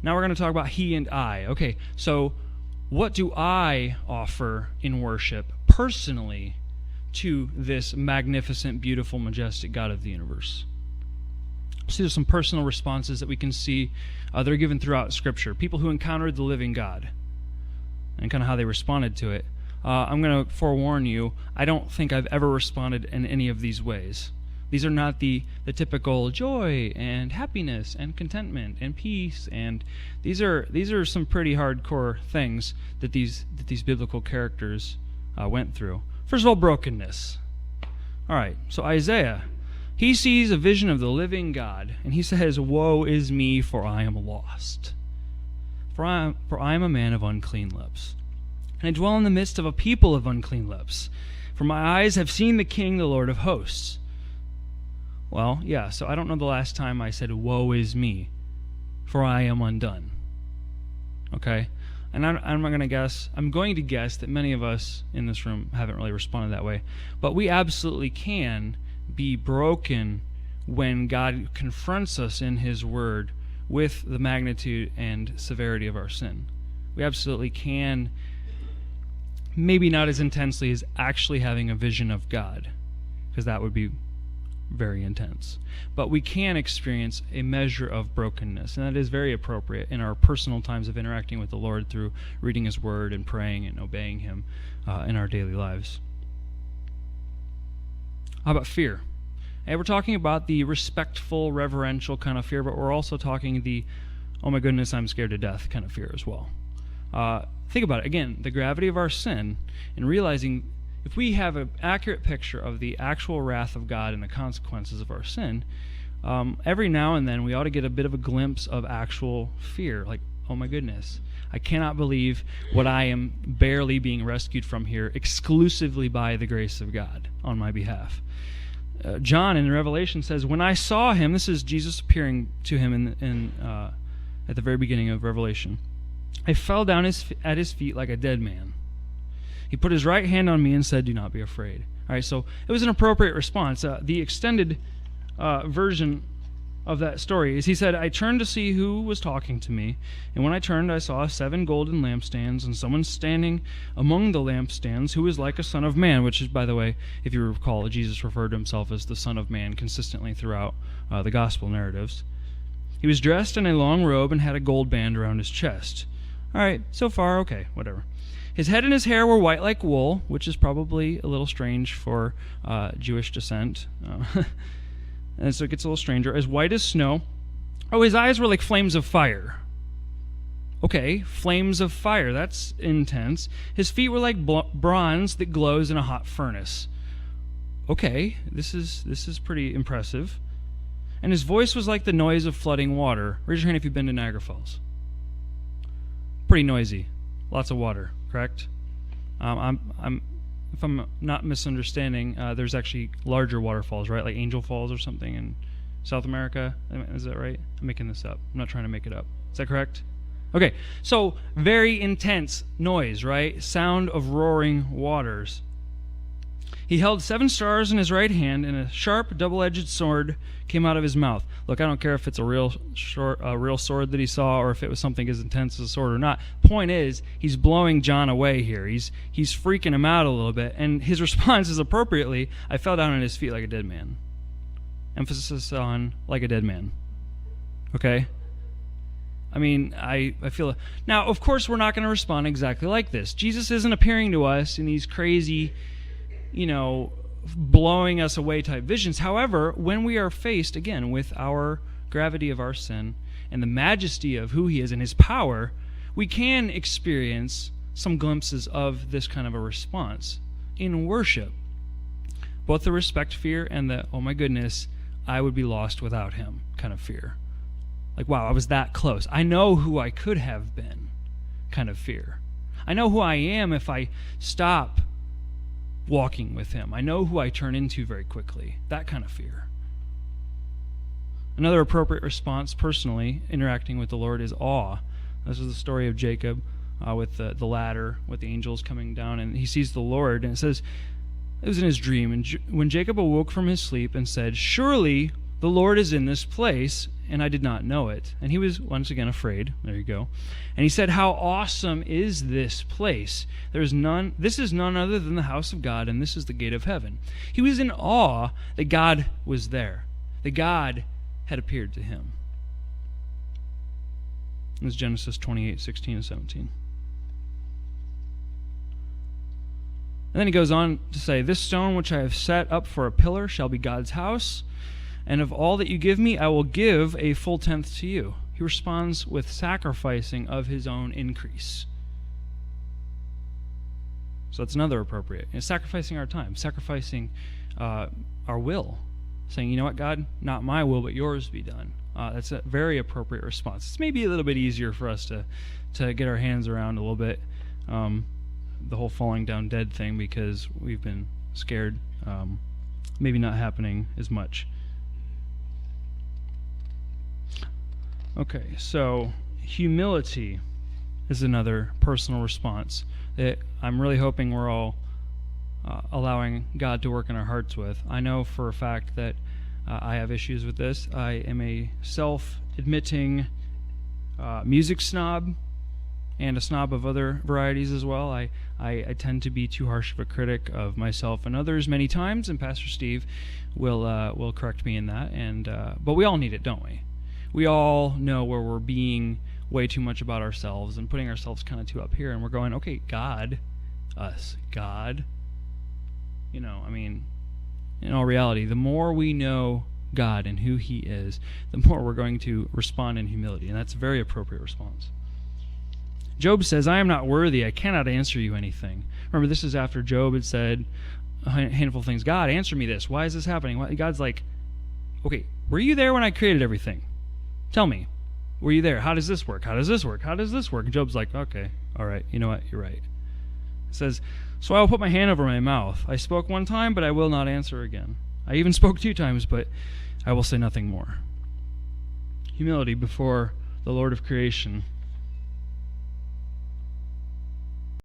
Now we're going to talk about he and I. Okay, so what do I offer in worship personally to this magnificent, beautiful, majestic God of the universe? So there's some personal responses that we can see that are given throughout Scripture. People who encountered the living God and kind of how they responded to it. I'm going to forewarn you, I don't think I've ever responded in any of these ways. These are not the typical joy and happiness and contentment and peace, and these are some pretty hardcore things that these biblical characters went through. First of all, brokenness. All right, so Isaiah, he sees a vision of the living God, and he says, "Woe is me, for I am lost. For I am a man of unclean lips, and I dwell in the midst of a people of unclean lips. For my eyes have seen the King, the Lord of hosts." Well, yeah, so I don't know the last time I said, "Woe is me, for I am undone." Okay? And I'm going to guess that many of us in this room haven't really responded that way. But we absolutely can be broken when God confronts us in His Word with the magnitude and severity of our sin. We absolutely can, maybe not as intensely as actually having a vision of God, because that would be very intense. But we can experience a measure of brokenness, and that is very appropriate in our personal times of interacting with the Lord through reading His Word and praying and obeying Him in our daily lives. How about fear? And we're talking about the respectful, reverential kind of fear, but we're also talking the, "oh my goodness, I'm scared to death" kind of fear as well. Think about it. Again, the gravity of our sin, and realizing if we have an accurate picture of the actual wrath of God and the consequences of our sin, every now and then we ought to get a bit of a glimpse of actual fear. Like, oh my goodness, I cannot believe what I am barely being rescued from here exclusively by the grace of God on my behalf. John in Revelation says, "When I saw him," this is Jesus appearing to him at the very beginning of Revelation, "I fell down at his feet like a dead man. He put his right hand on me and said, 'Do not be afraid.'" All right, so it was an appropriate response. The extended version of that story is, he said, "I turned to see who was talking to me, and when I turned, I saw 7 golden lampstands, and someone standing among the lampstands who was like a son of man," which is, by the way, if you recall, Jesus referred to himself as the Son of Man consistently throughout the gospel narratives. "He was dressed in a long robe and had a gold band around his chest." All right, so far, okay, whatever. "His head and his hair were white like wool," which is probably a little strange for Jewish descent. And so it gets a little stranger. "As white as snow. Oh, his eyes were like flames of fire." Okay, flames of fire, that's intense. "His feet were like bronze that glows in a hot furnace." Okay, this is pretty impressive. "And his voice was like the noise of flooding water." Raise your hand if you've been to Niagara Falls. Pretty noisy. Lots of water, correct? If I'm not misunderstanding, there's actually larger waterfalls, right? Like Angel Falls or something in South America. Is that right? I'm making this up. I'm not trying to make it up. Is that correct? Okay, so very intense noise, right? Sound of roaring waters. "He held 7 stars in his right hand, and a sharp, double-edged sword came out of his mouth." Look, I don't care if it's a real sword that he saw, or if it was something as intense as a sword or not. Point is, he's blowing John away here. He's freaking him out a little bit, and his response is appropriately, "I fell down at his feet like a dead man." Emphasis on like a dead man. Okay? I mean, I feel... Now, of course, we're not going to respond exactly like this. Jesus isn't appearing to us in these crazy, blowing us away type visions. However, when we are faced, again, with our gravity of our sin and the majesty of who He is and His power, we can experience some glimpses of this kind of a response in worship. Both the respect fear and the, "oh my goodness, I would be lost without Him" kind of fear. Like, wow, I was that close. I know who I could have been kind of fear. I know who I am if I stop walking with Him. I know who I turn into very quickly. That kind of fear. Another appropriate response, personally, interacting with the Lord, is awe. This is the story of Jacob with the ladder, with the angels coming down, and he sees the Lord, and it says, it was in his dream, and when Jacob awoke from his sleep and said, "Surely the Lord is in this place," and I did not know it. And he was once again afraid. There you go. And he said, how awesome is this place? This is none other than the house of God, and this is the gate of heaven. He was in awe that God was there, that God had appeared to him. This is Genesis 28:16 and 17. And then he goes on to say, this stone which I have set up for a pillar shall be God's house, and of all that you give me, I will give a full tenth to you. He responds with sacrificing of his own increase. So that's another appropriate. Sacrificing our time, sacrificing our will, saying, you know what, God, not my will, but yours be done. That's a very appropriate response. It's maybe a little bit easier for us to get our hands around a little bit, the whole falling down dead thing, because we've been scared, maybe not happening as much. Okay, so humility is another personal response that I'm really hoping we're all allowing God to work in our hearts with. I know for a fact that I have issues with this. I am a self-admitting music snob and a snob of other varieties as well. I tend to be too harsh of a critic of myself and others many times, and Pastor Steve will correct me in that. But we all need it, don't we? We all know where we're being way too much about ourselves and putting ourselves kind of too up here, and we're going, okay, God, us, God. You know, I mean, in all reality, the more we know God and who He is, the more we're going to respond in humility, and that's a very appropriate response. Job says, I am not worthy, I cannot answer you anything. Remember, this is after Job had said a handful of things. God, answer me this. Why is this happening? God's like, okay, were you there when I created everything? Tell me. Were you there? How does this work? How does this work? How does this work? And Job's like, okay, all right, you know what? You're right. It says, so I will put my hand over my mouth. I spoke one time, but I will not answer again. I even spoke 2 times, but I will say nothing more. Humility before the Lord of creation